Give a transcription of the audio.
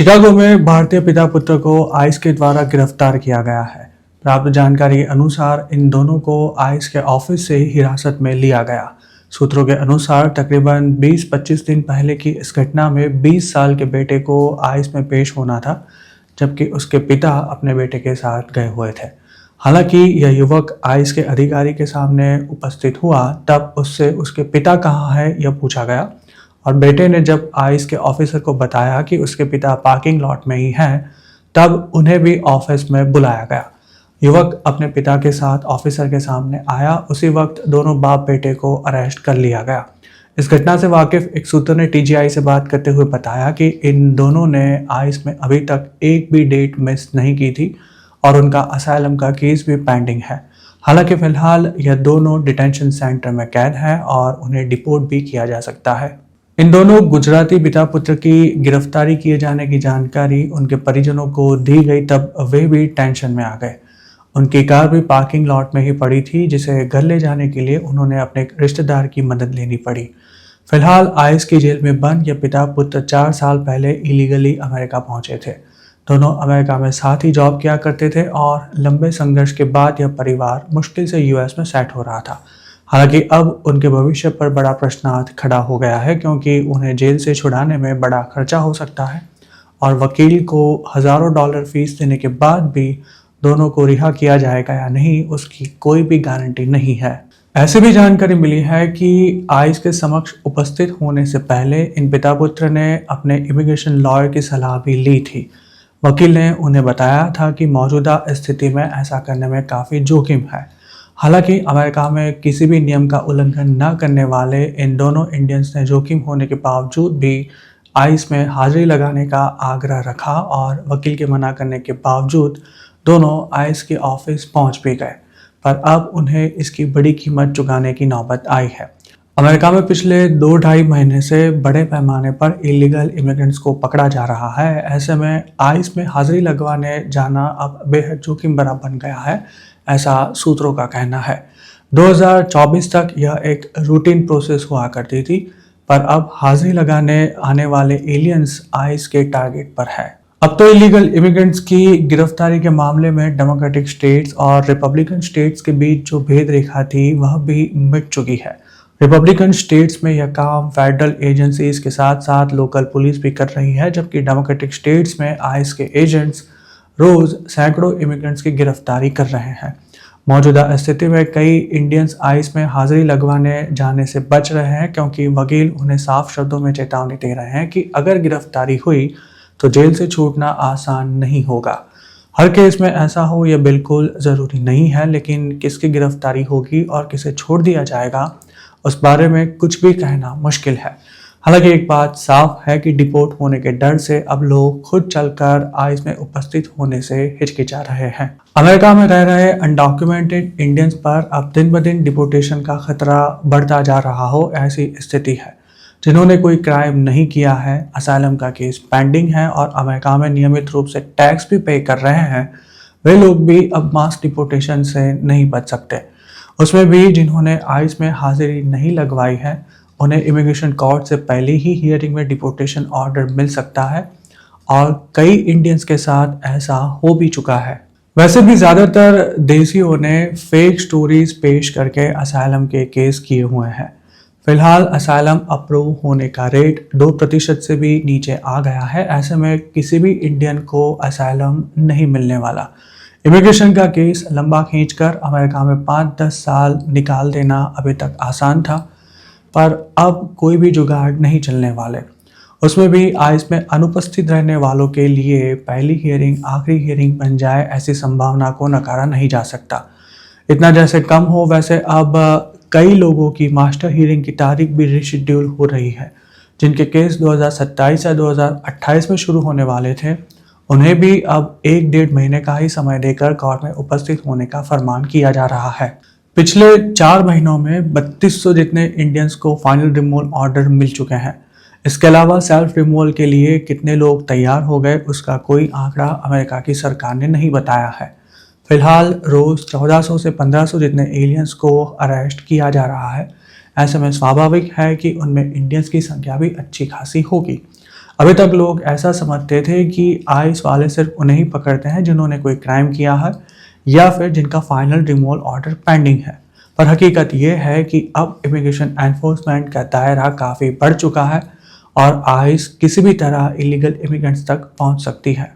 Chicago में भारतीय पिता पुत्र को आइस के द्वारा गिरफ्तार किया गया है। प्राप्त जानकारी के अनुसार इन दोनों को आइस के ऑफिस से हिरासत में लिया गया। सूत्रों के अनुसार तकरीबन 20-25 दिन पहले की इस घटना में 20 साल के बेटे को आइस में पेश होना था, जबकि उसके पिता अपने बेटे के साथ गए हुए थे। हालांकि यह युवक आइस के अधिकारी के सामने उपस्थित हुआ तब उससे उसके पिता कहाँ है यह पूछा गया, और बेटे ने जब आइस के ऑफिसर को बताया कि उसके पिता पार्किंग लॉट में ही हैं, तब उन्हें भी ऑफिस में बुलाया गया। युवक अपने पिता के साथ ऑफिसर के सामने आया। उसी वक्त दोनों बाप बेटे को अरेस्ट कर लिया गया। इस घटना से वाकिफ एक सूत्र ने टीजीआई से बात करते हुए बताया कि इन दोनों ने आइस में अभी तक एक भी डेट मिस नहीं की थी और उनका असाइलम का केस भी पेंडिंग है। हालांकि फिलहाल यह दोनों डिटेंशन सेंटर में कैद हैं और उन्हें डिपोर्ट भी किया जा सकता है। इन दोनों गुजराती पिता पुत्र की गिरफ्तारी किए जाने की जानकारी उनके परिजनों को दी गई तब वे भी टेंशन में आ गए। उनकी कार भी पार्किंग लॉट में ही पड़ी थी, जिसे घर ले जाने के लिए उन्होंने अपने एक रिश्तेदार की मदद लेनी पड़ी। फिलहाल आइस की जेल में बंद ये पिता पुत्र 4 साल पहले इलीगली अमेरिका पहुंचे थे। दोनों अमेरिका में साथ ही जॉब किया करते थे और लंबे संघर्ष के बाद यह परिवार मुश्किल से यूएस में सेट हो रहा था। हालांकि अब उनके भविष्य पर बड़ा प्रश्नार्थ खड़ा हो गया है, क्योंकि उन्हें जेल से छुड़ाने में बड़ा खर्चा हो सकता है और वकील को हज़ारों डॉलर फीस देने के बाद भी दोनों को रिहा किया जाएगा या नहीं, उसकी कोई भी गारंटी नहीं है। ऐसे भी जानकारी मिली है कि आइस के समक्ष उपस्थित होने से पहले इन पिता पुत्र ने अपने इमिग्रेशन लॉयर की सलाह भी ली थी। वकील ने उन्हें बताया था कि मौजूदा स्थिति में ऐसा करने में काफ़ी जोखिम है। हालांकि अमेरिका में किसी भी नियम का उल्लंघन न करने वाले इन दोनों इंडियंस ने जोखिम होने के बावजूद भी आइस में हाजिरी लगाने का आग्रह रखा और वकील के मना करने के बावजूद दोनों आइस के ऑफिस पहुंच भी गए, पर अब उन्हें इसकी बड़ी कीमत चुकाने की नौबत आई है। अमेरिका में पिछले 2-2.5 महीने से बड़े पैमाने पर इलीगल इमिग्रेंट्स को पकड़ा जा रहा है। ऐसे में आइस में हाजिरी लगवाने जाना अब बेहद जोखिम भरा बन गया है, ऐसा सूत्रों का कहना है। 2024 तक यह एक रूटीन प्रोसेस हुआ करती थी, पर अब हाजिरी लगाने आने वाले एलियंस आइस के टारगेट पर है। अब तो इलीगल इमिग्रेंट्स की गिरफ्तारी के मामले में डेमोक्रेटिक स्टेट्स और रिपब्लिकन स्टेट्स के बीच जो भेद रेखा थी वह भी मिट चुकी है। रिपब्लिकन स्टेट्स में यह काम फेडरल एजेंसीज के साथ साथ लोकल पुलिस भी कर रही है, जबकि डेमोक्रेटिक स्टेट्स में आइस के एजेंट्स रोज सैकड़ों इमिग्रेंट्स की गिरफ्तारी कर रहे हैं। मौजूदा स्थिति में कई इंडियंस आइस में हाजिरी लगवाने जाने से बच रहे हैं, क्योंकि वकील उन्हें साफ शब्दों में चेतावनी दे रहे हैं कि अगर गिरफ्तारी हुई तो जेल से छूटना आसान नहीं होगा। हर केस में ऐसा हो यह बिल्कुल ज़रूरी नहीं है, लेकिन किसकी गिरफ्तारी होगी और किसे छोड़ दिया जाएगा उस बारे में कुछ भी कहना मुश्किल है। हालांकि एक बात साफ है कि डिपोर्ट होने के डर से अब लोग खुद चलकर आइस में उपस्थित होने से हिचकिचा रहे हैं। अमेरिका में रह रहे अनडॉक्यूमेंटेड इंडियंस पर अब दिन ब दिन डिपोर्टेशन का खतरा बढ़ता जा रहा हो, ऐसी स्थिति है। जिन्होंने कोई क्राइम नहीं किया है, असाइलम का केस पेंडिंग है और अमेरिका में नियमित रूप से टैक्स भी पे कर रहे हैं, वे लोग भी अब मास डिपोर्टेशन से नहीं बच सकते। उसमें भी जिन्होंने आइस में हाजिरी नहीं लगवाई है, उन्हें इमिग्रेशन कोर्ट से पहले ही हियरिंग में डिपोर्टेशन ऑर्डर मिल सकता है और कई इंडियंस के साथ ऐसा हो भी चुका है। वैसे भी ज़्यादातर देशियों ने फेक स्टोरीज पेश करके असाइलम के केस किए हुए हैं। फिलहाल असाइलम अप्रूव होने का रेट 2% से भी नीचे आ गया है। ऐसे में किसी भी इंडियन को असाइलम नहीं मिलने वाला। इमिग्रेशन का केस लंबा खींचकर अमेरिका में 5-10 साल निकाल देना अभी तक आसान था, पर अब कोई भी जुगाड़ नहीं चलने वाले। उसमें भी आइस में अनुपस्थित रहने वालों के लिए पहली हियरिंग आखिरी हियरिंग बन जाए, ऐसी संभावना को नकारा नहीं जा सकता। इतना जैसे कम हो, वैसे अब कई लोगों की मास्टर हियरिंग की तारीख भी रिशेड्यूल हो रही है। जिनके केस 2027 या 2028 में शुरू होने वाले थे, उन्हें भी अब 1-1.5 महीने का ही समय देकर कोर्ट में उपस्थित होने का फरमान किया जा रहा है। पिछले 4 महीनों में 3200 जितने इंडियंस को फाइनल रिमूवल ऑर्डर मिल चुके हैं। इसके अलावा सेल्फ रिमूवल के लिए कितने लोग तैयार हो गए, उसका कोई आंकड़ा अमेरिका की सरकार ने नहीं बताया है। फिलहाल रोज 1400 से 1500 जितने एलियंस को अरेस्ट किया जा रहा है। ऐसे में स्वाभाविक है कि उनमें इंडियंस की संख्या भी अच्छी खासी होगी। अभी तक लोग ऐसा समझते थे कि आइस वाले सिर्फ उन्हें ही पकड़ते हैं जिन्होंने कोई क्राइम किया है या फिर जिनका फाइनल रिमूवल ऑर्डर पेंडिंग है। पर हकीकत यह है कि अब इमिग्रेशन एनफोर्समेंट का दायरा काफ़ी बढ़ चुका है और आइस किसी भी तरह इलीगल इमिग्रेंट्स तक पहुंच सकती है।